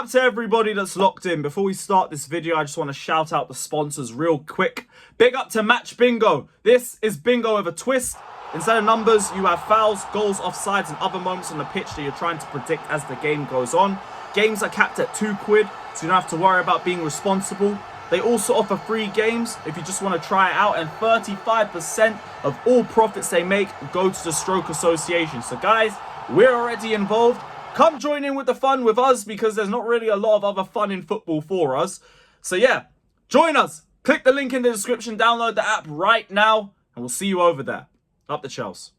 up to everybody that's locked in. Before we start this video, I just want to shout out the sponsors real quick. Big up to Match Bingo. This is bingo with a twist. Instead of numbers, you have fouls, goals, offsides, and other moments on the pitch that you're trying to predict as the game goes on. Games are capped at £2, so you don't have to worry about being responsible. They also offer free games if you just want to try it out, and 35% of all profits they make go to the Stroke Association. So guys, we're already involved. Come join in with the fun with us, because there's not really a lot of other fun in football for us. So yeah, join us. Click the link in the description, download the app right now, and we'll see you over there. Up the Chelsea.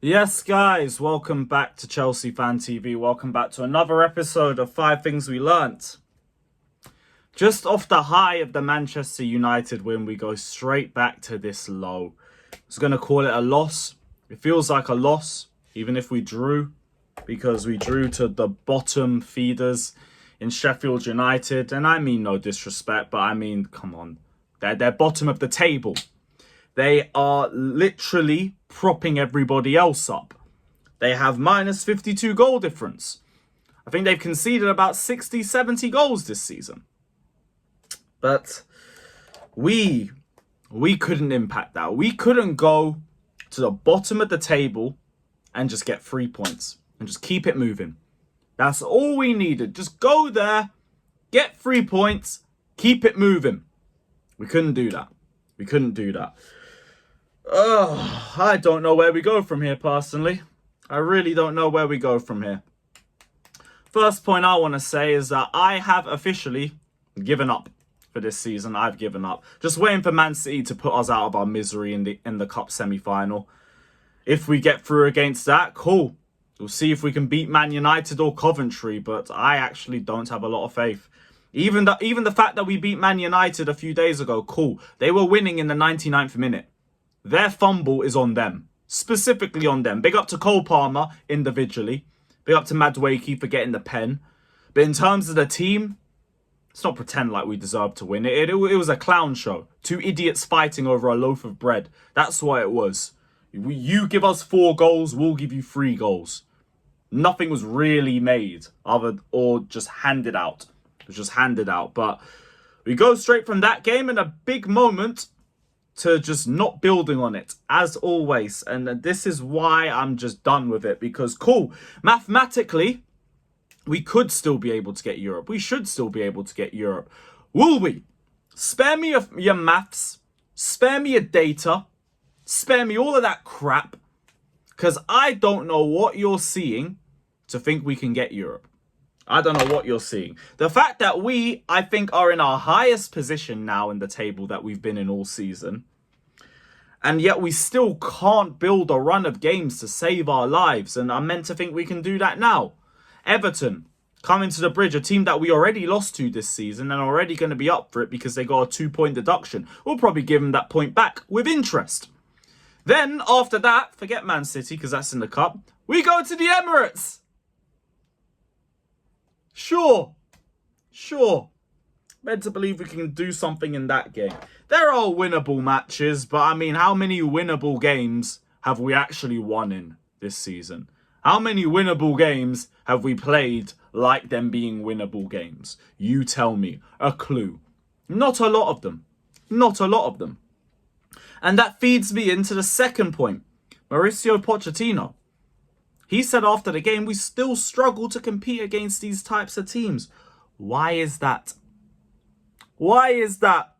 Yes, guys, welcome back to Chelsea Fan TV. Welcome back to another episode of 5 Things We Learnt. Just off the high of the Manchester United win, we go straight back to this low. I was going to call it a loss. It feels like a loss, even if we drew, because we drew to the bottom feeders in Sheffield United. And I mean no disrespect, but I mean, come on. They're bottom of the table. They are literally propping everybody else up. They have minus 52 goal difference. I think they've conceded about 60, 70 goals this season. But we couldn't impact that. We couldn't go to the bottom of the table and just get 3 points and just keep it moving. That's all we needed. Just go there, get 3 points, keep it moving. We couldn't do that. We couldn't do that. I don't know where we go from here, personally. I really don't know where we go from here. First point I want to say is that I have officially given up for this season. I've given up. Just waiting for Man City to put us out of our misery in the cup semi-final. If we get through against that, cool. We'll see if we can beat Man United or Coventry, but I actually don't have a lot of faith. Even the fact that we beat Man United a few days ago, cool. They were winning in the 99th minute. Their fumble is on them. Specifically on them. Big up to Cole Palmer individually. Big up to Madueke for getting the pen. But in terms of the team, let's not pretend like we deserved to win. It was a clown show. 2 idiots fighting over a loaf of bread. That's what it was. You give us 4 goals, we'll give you 3 goals. Nothing was really made or just handed out. It was just handed out. But we go straight from that game in a big moment to just not building on it, as always. And this is why I'm just done with it. Because, cool, mathematically, we could still be able to get Europe. We should still be able to get Europe. Will we? Spare me your maths. Spare me your data. Spare me all of that crap. Because I don't know what you're seeing to think we can get Europe. I don't know what you're seeing. The fact that we, I think, are in our highest position now in the table that we've been in all season. And yet we still can't build a run of games to save our lives. And I'm meant to think we can do that now. Everton, coming to the bridge, a team that we already lost to this season and already going to be up for it because they got a 2-point deduction. We'll probably give them that point back with interest. Then, after that, forget Man City because that's in the cup. We go to the Emirates. Sure. Meant to believe we can do something in that game. There are winnable matches, but I mean, how many winnable games have we actually won in this season? How many winnable games have we played like them being winnable games? You tell me. A clue. Not a lot of them. Not a lot of them. And that feeds me into the second point. Mauricio Pochettino. He said after the game, we still struggle to compete against these types of teams. Why is that? Why is that?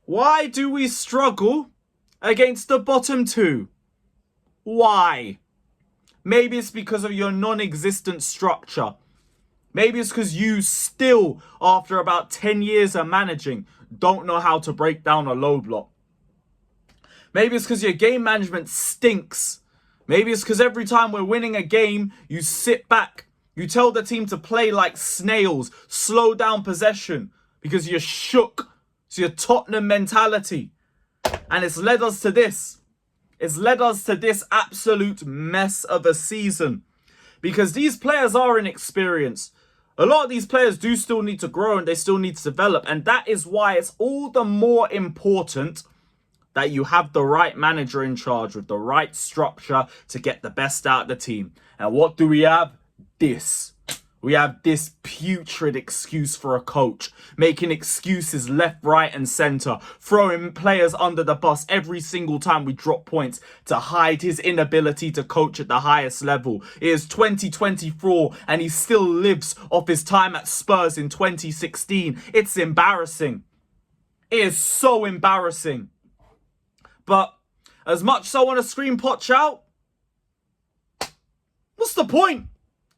Why do we struggle against the bottom 2? Why? Maybe it's because of your non-existent structure. Maybe it's because you still, after about 10 years of managing, don't know how to break down a low block. Maybe it's because your game management stinks. Maybe it's because every time we're winning a game, you sit back. You tell the team to play like snails, slow down possession because you're shook. It's your Tottenham mentality. And it's led us to this. It's led us to this absolute mess of a season. Because these players are inexperienced. A lot of these players do still need to grow and they still need to develop. And that is why it's all the more important that you have the right manager in charge with the right structure to get the best out of the team. And what do we have? This. We have this putrid excuse for a coach, making excuses left, right and centre, throwing players under the bus every single time we drop points to hide his inability to coach at the highest level. It is 2024 and he still lives off his time at Spurs in 2016. It's embarrassing. It is so embarrassing. But as much as I want to scream Poch out, what's the point?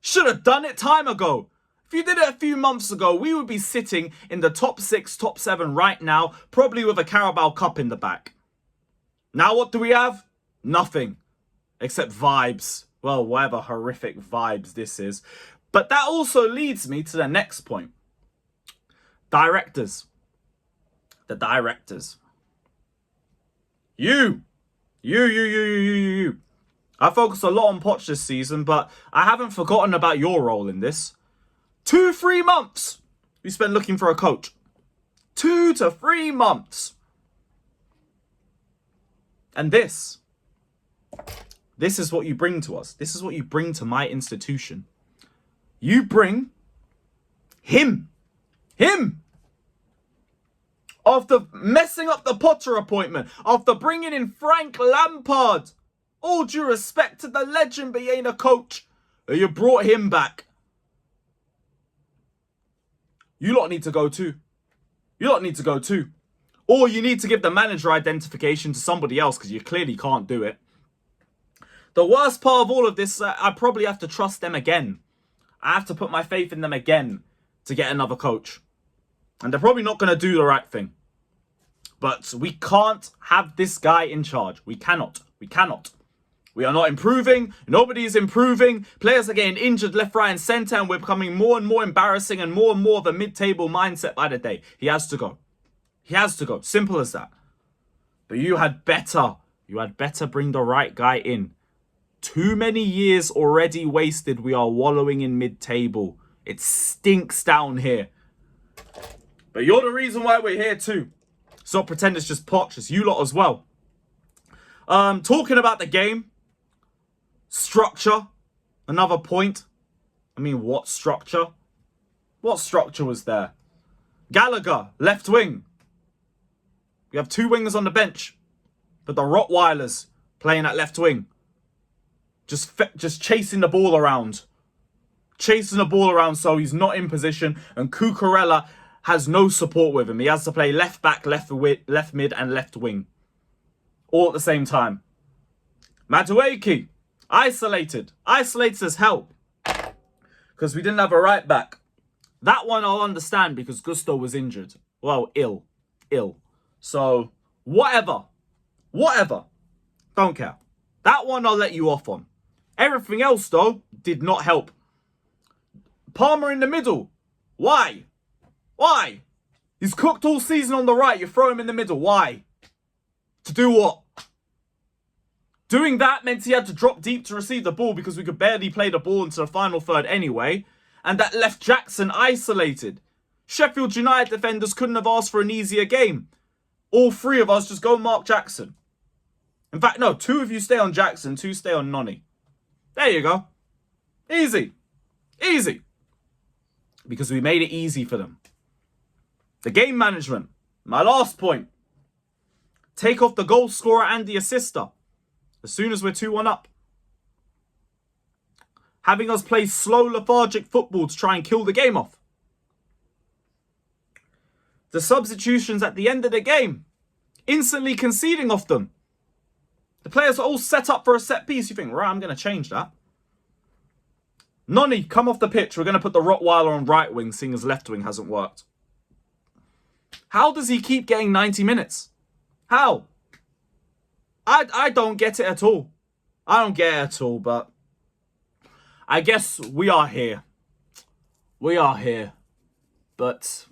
Should have done it time ago. If you did it a few months ago, we would be sitting in the top 6, top 7 right now, probably with a Carabao Cup in the back. Now what do we have? Nothing. Except vibes. Well, whatever horrific vibes this is. But that also leads me to the next point. Directors. The directors. You. I focused a lot on Poch this season, but I haven't forgotten about your role in this. 2-3 months we spent looking for a coach. 2 to 3 months. And this is what you bring to us. This is what you bring to my institution. You bring him. After messing up the Potter appointment, after bringing in Frank Lampard. All due respect to the legend, but he ain't a coach. You brought him back. You lot need to go too. Or you need to give the manager identification to somebody else because you clearly can't do it. The worst part of all of this, I probably have to trust them again. I have to put my faith in them again to get another coach. And they're probably not going to do the right thing. But we can't have this guy in charge. We cannot. We are not improving. Nobody is improving. Players are getting injured left, right and centre. And we're becoming more and more embarrassing and more of a mid-table mindset by the day. He has to go. Simple as that. But you had better bring the right guy in. Too many years already wasted. We are wallowing in mid-table. It stinks down here. But you're the reason why we're here too. So pretend it's just Poch. It's you lot as well. Talking about the game. Structure. Another point. I mean, what structure? What structure was there? Gallagher, left wing. We have 2 wingers on the bench. But the Rottweilers playing at left wing. Just chasing the ball around. So he's not in position. And Cucurella has no support with him. He has to play left back, left mid and left wing. All at the same time. Madueke, isolated as hell. Because we didn't have a right back. That one I'll understand because Gusto was injured. Well, ill. So, whatever. Don't care. That one I'll let you off on. Everything else, though, did not help. Palmer in the middle. Why? He's cooked all season on the right. You throw him in the middle. Why? To do what? Doing that meant he had to drop deep to receive the ball because we could barely play the ball into the final third anyway. And that left Jackson isolated. Sheffield United defenders couldn't have asked for an easier game. All 3 of us just go mark Jackson. In fact, no, 2 of you stay on Jackson, 2 stay on Nonny. There you go. Easy. Because we made it easy for them. The game management. My last point. Take off the goal scorer and the assister. As soon as we're 2-1 up. Having us play slow, lethargic football to try and kill the game off. The substitutions at the end of the game. Instantly conceding off them. The players are all set up for a set piece. You think, right, I'm going to change that. Nonny, come off the pitch. We're going to put the Rottweiler on right wing, seeing as left wing hasn't worked. How does he keep getting 90 minutes? How? I don't get it at all. But I guess we are here. But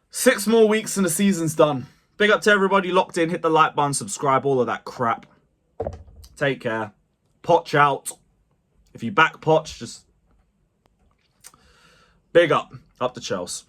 6 more weeks and the season's done. Big up to everybody locked in. Hit the like button, subscribe, all of that crap. Take care. Poch out. If you back Poch, just big up. Up the Chelsea.